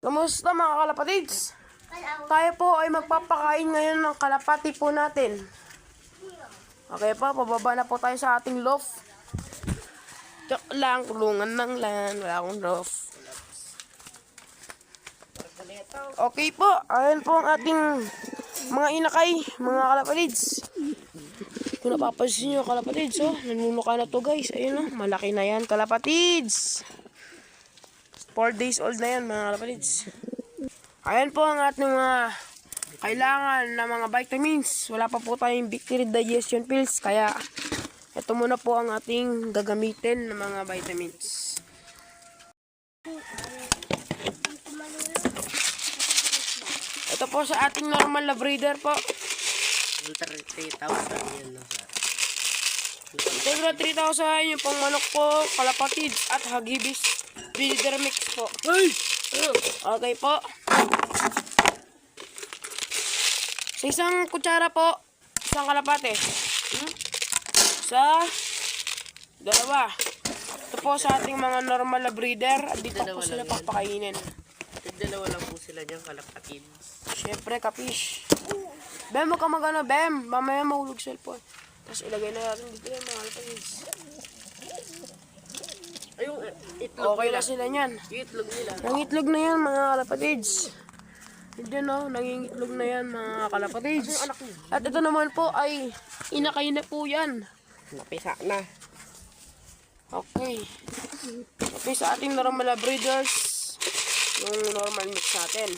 Kamusta mga kalapatids? Tayo po ay magpapakain ngayon ng kalapati po natin. Okay po, pababa na po tayo sa ating loft. Joke lang, kulungan ng lan, wala akong loft. Okay po, ayan po ang ating mga inakay, mga kalapatids. Kung napapansin nyo kalapatids, oh, nanunuka na to guys. Ayun oh, malaki na yan kalapatids. 4 days old na yan mga kalapatids. Ayan po ang ating mga kailangan na mga vitamins. Wala pa po tayong bacteria digestion pills. Kaya ito muna po ang ating gagamitin ng mga vitamins. Ito po sa ating normal na breeder po. Ultra 3,000 yun na sir. Ultra 3,000 yung pang manok po, kalapatids at hagibis breeder mix po. Okay po. Sa isang kutsara po, isang kalapate. Sa dalawa. Ito po sa ating mga normal na breeder at dito po sila papakainin. Dalawa lang po sila dyan kalapatids. Syempre, kapish. Bem, huwag ka magano, Bem. Mamaya mahulog cellphone. Tapos ilagay na natin dito yung mga kalapatids. Ay, yung itlog Okay nila. na sila niyan. Yung itlog nila. Nangitlog na yan mga kalapatids. Hindi no, nangingitlog na yan mga kalapatids. At ito naman po ay inakay na po yan. Napisa na. Okay. Okay sa ating normal na breeders, yung normal mix natin.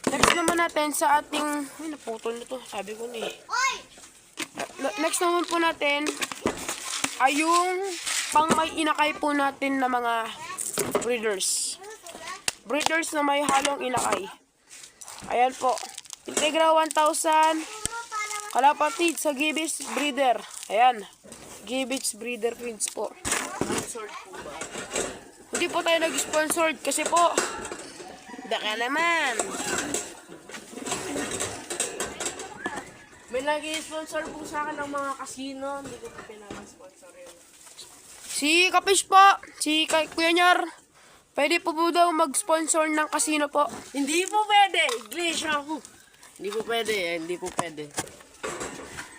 Next naman natin sa ating, ay naputol na to, sabi ko na eh. Next naman po natin ay yung pang may inakay po natin na mga breeders. Breeders na may halong inakay. Ayan po. Integra 1,000 kalapatid sa Gibis breeder. Ayan. Gibis breeder feeds po. Sponsored po ba? Hindi po tayo nag-sponsored kasi po baka naman. May nag-sponsor po sa akin ng mga casino. Hindi ko pa pinag-sponsor yun. Si Kapish po, si Kuya Nyar, pwede po po daw mag-sponsor ng casino po. Hindi po pwede. Iglesia ako. Hindi po pwede. Hindi po pwede.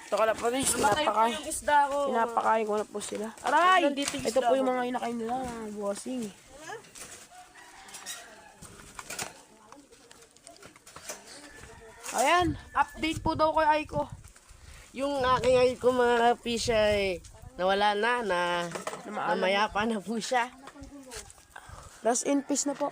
Ito kalapatids, Namatay po yung isda ko. pinapakain ko na po sila. Aray! Nandito yung Ito isda po yung ko. mga inakain nila, mga bossing. Ayan, update po daw kay Aiko. Yung aking ayun ko mga fish ay nawala na. Namaya pa na po siya. Last in peace na po.